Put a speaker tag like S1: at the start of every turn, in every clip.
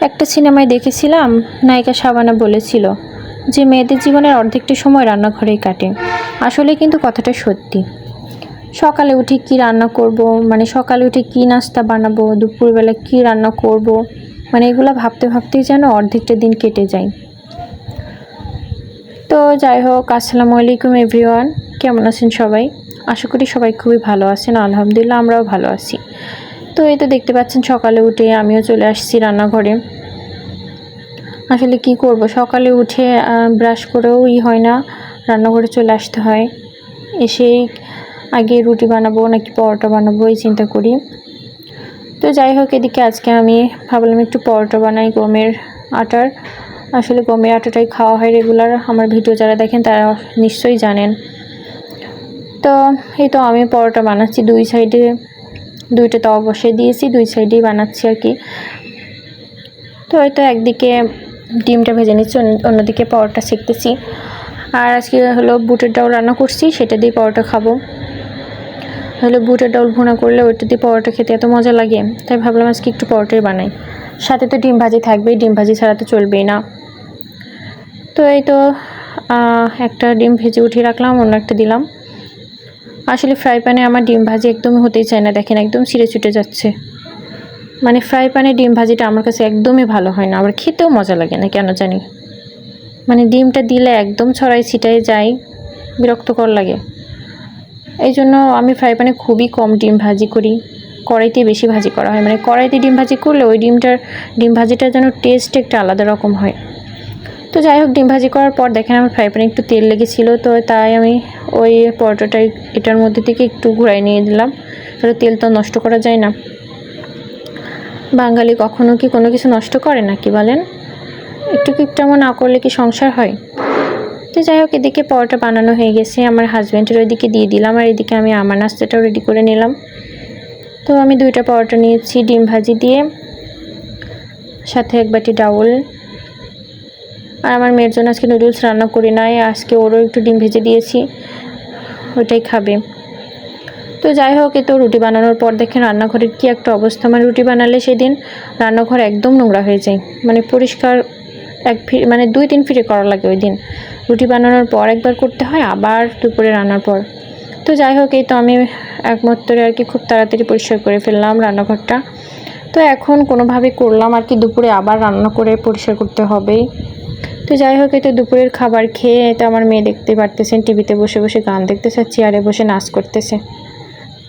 S1: একটা সিনেমায় দেখেছিলাম, নায়িকা শাবানা বলেছিল যে মেয়েদের জীবনের অর্ধেকটি সময় রান্নাঘরেই কাটে। আসলে কিন্তু কথাটা সত্যি। সকালে উঠে কি রান্না করব, মানে সকালে উঠে কি নাস্তা বানাবো, দুপুরবেলা কি রান্না করব, মানে এগুলো ভাবতে ভাবতেই যেন অর্ধেকটা দিন কেটে যায়। তো যাই হোক, আসসালামু আলাইকুম এভরিওয়ান, কেমন আছেন সবাই? আশা করি সবাই খুবই ভালো আছেন। আলহামদুলিল্লাহ, আমরাও ভালো আছি। তো এই তো দেখতে পাচ্ছেন, সকালে উঠে আমিও চলে আসছি রান্নাঘরে। আসলে কি করব, সকালে উঠে ব্রাশ করেও হয় না, রান্নাঘরে চলে আসতে হয়। এসেই আগে রুটি বানাবো নাকি পরোটা বানাবো এই চিন্তা করি। তো যাই হোক, এদিকে আজকে আমি ভাবলাম একটু পরোটা বানাই গমের আটার। আসলে গমের আটাটাই খাওয়া হয় রেগুলার, আমার ভিডিও যারা দেখেন তারা নিশ্চয়ই জানেন। তো এই তো আমি পরোটা বানাচ্ছি, দুই সাইডে দুইটা তাওয়া বসিয়ে দিয়েছি, দুই সাইডেই বানাচ্ছি আর কি। তো হয়তো একদিকে ডিমটা ভেজে নিচ্ছি, অন্যদিকে পরোটা সেঁকতেছি। আর আজকে হলো বুটের ডাউল রান্না করছি, সেটা দিয়ে পরোটা খাবো। হলো বুটের ডাউল ভুনা করলে ওইটা দিয়ে পরোটা খেতে এত মজা লাগে, তাই ভাবলাম আজকে একটু পরোটাই বানাই। সাথে তো ডিম ভাজি থাকবেই, ডিম ভাজি ছাড়া তো চলবেই না। তো এই তো একটা ডিম ভেজে উঠিয়ে রাখলাম, অন্য একটা দিলাম। আসলে ফ্রাই প্যানে আমার ডিম ভাজি একদমই হতেই চায় না, দেখেন একদম ছিঁড়ে ছুটে যাচ্ছে। মানে ফ্রাই প্যানে ডিম ভাজিটা আমার কাছে একদমই ভালো হয় না, আবার খেতেও মজা লাগে না কেন জানি। মানে ডিমটা দিলে একদম ছড়াই ছিটাই যায়, বিরক্তকর লাগে। এই জন্য আমি ফ্রাই প্যানে খুবই কম ডিম ভাজি করি, কড়াইতে বেশি ভাজি করা হয়। মানে কড়াইতে ডিম ভাজি করলে ওই ডিম ভাজিটা যেন টেস্ট একটা আলাদা রকম হয়। তো যাই হোক, ডিম ভাজি করার পর দেখেন আমার ফ্রাই প্যানে একটু তেল লেগেছিলো, তো তাই আমি ওই পরোটাটাই এটার মধ্যে থেকে একটু ঘুরাই নিয়ে দিলাম। তাহলে তেল তো নষ্ট করা যায় না, বাঙালি কখনো কি কোনো কিছু নষ্ট করে না কি বলেন? একটু কিপটামো না করলে কি সংসার হয়? তো যাই হোক, এদিকে পরোটা বানানো হয়ে গেছে, আমার হাজব্যান্ডের ওইদিকে দিয়ে দিলাম, আর এদিকে আমি আমার নাস্তাটাও রেডি করে নিলাম। তো আমি দুইটা পরোটা নিয়েছি ডিম ভাজি দিয়ে, সাথে এক বাটি ডাউল। আর আমার মেয়ের জন্য আজকে নুডলস রান্না করি নাই, আজকে ওরও একটু ডিম ভেজে দিয়েছি, ওইটাই খাবে। তো যাই হোক, এ তো রুটি বানানোর পর দেখেন রান্নাঘরের কি একটা অবস্থা। মানে রুটি বানালে সেদিন রান্নাঘর একদম নোংরা হয়ে যায়, মানে পরিষ্কার মানে 2-3 ফিরে করা লাগে ওই দিন। রুটি বানানোর পর একবার করতে হয়, আবার দুপুরে রান্নার পর। তো যাই হোক, এই তো আমি একমাত্রে আর কি খুব তাড়াতাড়ি পরিষ্কার করে ফেললাম রান্নাঘরটা। তো এখন কোনোভাবে করলাম আর কি, দুপুরে আবার রান্না করে পরিষ্কার করতে হবেই। তো যাই হোক, এই তো দুপুরের খাবার খেয়ে তো আমার মেয়ে দেখতে পারতেছেন টিভিতে বসে বসে গান দেখতেছে, চেয়ারে বসে নাচ করতেছে।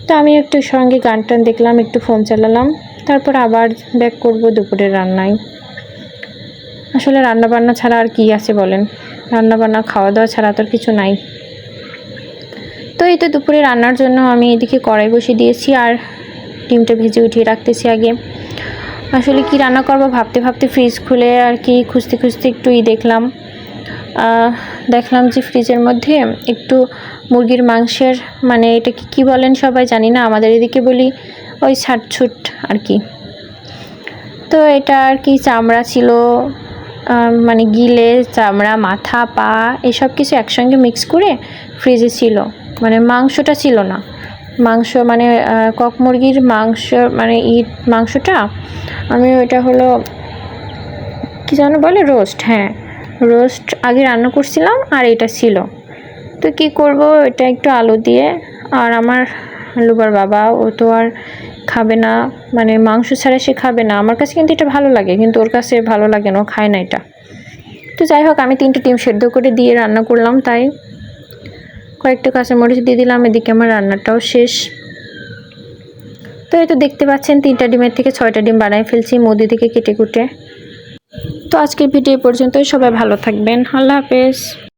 S1: তো আমি একটু সঙ্গে গান টান দেখলাম, একটু ফোন চালালাম, তারপর আবার ব্যাক করব দুপুরের রান্নায়। আসলে রান্নাবান্না ছাড়া আর কি আছে বলেন, রান্নাবান্না খাওয়া দাওয়া ছাড়া তো আর কিছু নাই। তো এই তো দুপুরে রান্নার জন্য আমি এদিকে কড়াই বসিয়ে দিয়েছি, আর ডিমটা ভেজে উঠিয়ে রাখতেছি আগে। আসলে কি রান্না করবো ভাবতে ভাবতে ফ্রিজ খুলে আর কি খুঁজতে খুঁজতে একটু দেখলাম যে ফ্রিজের মধ্যে একটু মুরগির মাংসের, মানে এটা কি বলেন সবাই জানি না, আমাদের এদিকে বলি ওই ছাটছুট আর কি। তো এটা আর কি চামড়া ছিল, মানে গিলে চামড়া, মাথা, পা এসব কিছু একসঙ্গে মিক্স করে ফ্রিজে ছিল। মানে মাংসটা ছিল না, মাংস মানে কক মুরগির মাংস, মানে মাংসটা আমি ওইটা হলো কি যেন বলে, রোস্ট, হ্যাঁ রোস্ট আগে রান্না করছিলাম, আর এটা ছিল। তো কি করব, এটা একটু আলু দিয়ে, আর আমার লুবার বাবা ও তো আর খাবে না, মানে মাংস ছাড়া সে খাবে না। আমার কাছে কিন্তু এটা ভালো লাগে, কিন্তু ওর কাছে ভালো লাগে না, ও খায় না এটা। তো যাই হোক, আমি 3টে ডিম সেদ্ধ করে দিয়ে রান্না করলাম, তাই কয়েকটা কাঁচামরিচ দিয়ে দিলাম। এদিকে আমার রান্নাটাও শেষ। তো এই তো দেখতে পাচ্ছেন 3টা ডিমের থেকে 6টা ডিম বানাই ফেলছি মুদি থেকে কেটে কুটে। তো আজকের ভিডিও পর্যন্তই, সবাই ভালো থাকবেন, আল্লাহ হাফেজ।